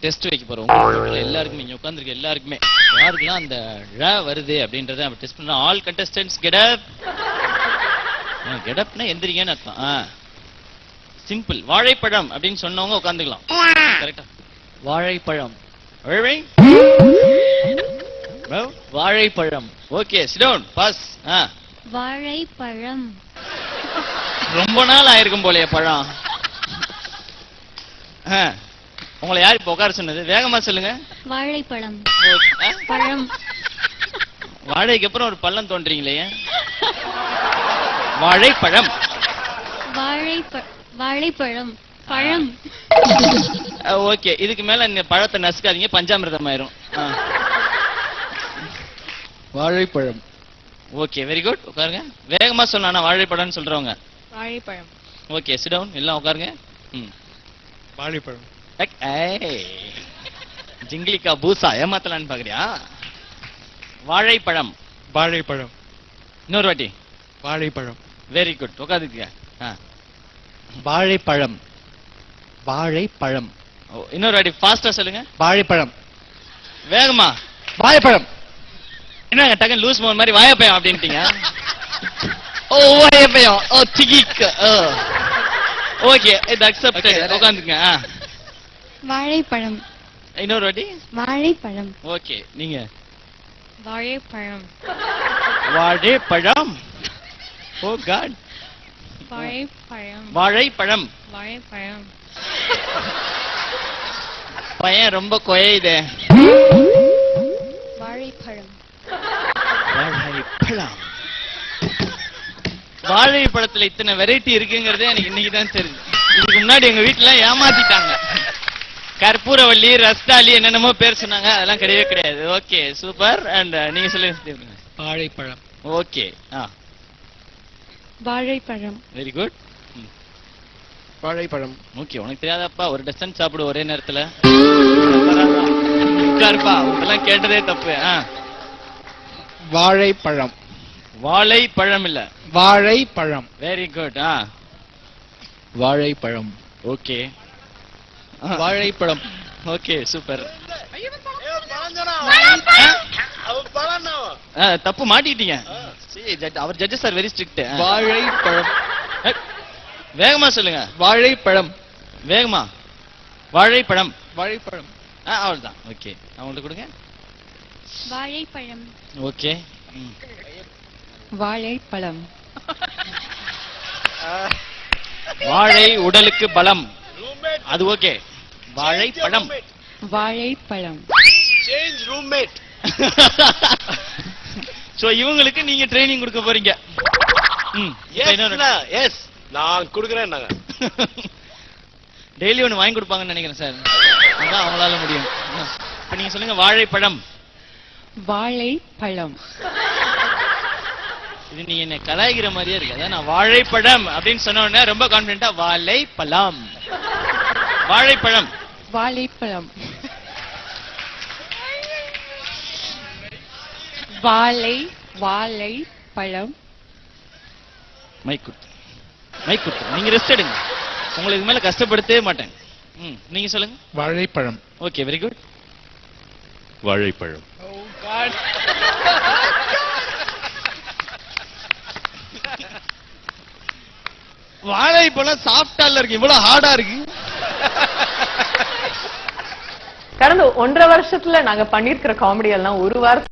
Test வைக்க போறோம் உங்களுக்கு எல்லாருக்குமே இங்க உட்கார்ந்திருக்க எல்லாருக்குமே யாருக்கெல்லாம் அந்த ழ வருது அப்படின்றத நம்ம டெஸ்ட் பண்ணா all contestants get up. Get அப்னா எந்திரிங்கன்னு அர்த்தம். சிம்பிள். வாழைப்பழம் அப்படின்னு சொன்னவங்க உட்கார்ந்துக்கலாம். கரெக்ட்டா? வாழைப்பழம். வாழைப்பழம். Okay, sit down. பாஸ். வாழைப்பழம். ரொம்ப நாள் ஆயிருக்கும் போலயே பழம். உங்களை யார் இப்ப உட்கார சொன்னது? வேகமா சொல்லுங்க. வாழைப்பழம். பழம். வாழைக்கு அப்புறம் ஒரு பள்ளம் தோன்றீங்களே. வாழைப்பழம். வாழைப்பழம். பழம். ஓகே, இதுக்கு மேல இந்த பழத்தை நசுக்காதீங்க, பஞ்சாமிர்தம் ஆயிரும். வாழைப்பழம். Okay, very good. உட்காருங்க. வேகமா சொன்னா வாழைப்பழம்னு சொல்றவங்க. வாழைப்பழம். Okay, sit down. எல்லாம் உட்காருங்க. வாழைப்பழம். ஜிங்கிலிக்கா பூசா ஏமாத்தலான்னு பாக்குறியா? வாழைப்பழம். வாழைப்பழம். இன்னொரு வாட்டி. வாழைப்பழம். Very good. உட்காந்துக்க. வாழைப்பழம். வாழைப்பழம். இன்னொரு வாட்டி ஃபாஸ்டா சொல்லுங்க. வாழைப்பழம். வேகமா. வாழைப்பழம். என்னங்க டக்குன்னு லூஸ் மோன் மாதிரி வாழைப்பழம் அப்படின்ட்டீங்க? ஓ, வாழைப்பழம். ஓ, திகிக். ஓகே, இது அக்செப்டட். உட்காந்துங்க. வாழைப்பழம். இன்னொரு வாட்டி. வாழைப்பழம். ஓகே, நீங்க. வாழைப்பழம். வாழைப்பழம். ஓ காட். வாழைப்பழம். வாழைப்பழம். வாழைப்பழம். பையன் ரொம்ப கொய்யுதே. வாழைப்பழம். வாழைப்பழம். வாழைப்பழத்துல இத்தனை வெரைட்டி இருக்குங்கிறதே எனக்கு இன்னைக்கு தான் தெரியுது. இதுக்கு முன்னாடி எங்க வீட்டுல ஏமாத்திட்டாங்க. கற்பூரவள்ளி, ரஸ்தாலி, என்னென்னமோ பேர் சொன்னாங்க. அதெல்லாம் கிடையவே கிடையாது. Okay, super. அண்ட் நீங்க சொல்லுங்க. வாழைப்பழம். ஓகே. வாழைப்பழம். Very good. வாழைப்பழம். ஓகே, உனக்கு தெரியாதப்பா, ஒரு டசன் சாப்பிடு ஒரே நேரத்துல. உட்காருப்பா, இதெல்லாம் கேட்டதே தப்பு. வாழைப்பழம். வாழைப்பழம் இல்ல, வாழைப்பழம். Very good. வாழைப்பழம். ஓகே. வாழைப்பழம். Okay, super. தப்பு மாட்டிட்டீங்க. அவர் ஜட்ஜஸ் ஆர் வெரி ஸ்ட்ரிக்ட். வாழைப்பழம். வேகமா சொல்லுங்க. வாழைப்பழம். வேகமா. வாழைப்பழம். வாழைப்பழம். அவ்வளவுதான். ஓகே, அவங்கள்ட்ட கொடுங்க. வாழைப்பழம். ஓகே. வாழைப்பழம். வாழை உடலுக்கு பலம். அது ஓகே. வாழைப்பழம். வாழைப்பழம். Change roommate. சோ இவங்களுக்கு நீங்க ட்ரைனிங் கொடுக்க போறீங்க. எஸ், நான் கொடுக்குறேன். நாங்க டெய்லி ஒன்று வாங்கி கொடுப்பாங்கன்னு நினைக்கிறேன் சார். அதான் அவங்களால முடியும். இப்ப நீங்க சொல்லுங்க. வாழைப்பழம். வாழைப்பழம். இது நீங்க என்ன கலாய்க்கிற மாதிரியே இருக்கு. அதான் நான் வாழைப்பழம் அப்படின்னு சொன்ன உடனே ரொம்ப கான்பிடென்ட்டா வாழைப்பழம். வாழைப்பழம். வாழைப்பழம். வாழைப்பழம். மைக்குட். நீங்க ரெஸ்ட் எடுங்க. உங்களுக்கு மேல கஷ்டப்படுத்தவே மாட்டேன். நீங்க சொல்லுங்க. வாழைப்பழம். Okay, very good. வாழைப்பழம். வாழைப்பழம் சாஃப்டா இருக்கு, இவ்வளவு ஹார்டா இருக்கு. கடந்த 1.5 வருஷத்துல நாங்க பண்ணிருக்கிற காமெடி எல்லாம் ஒரு வாரம்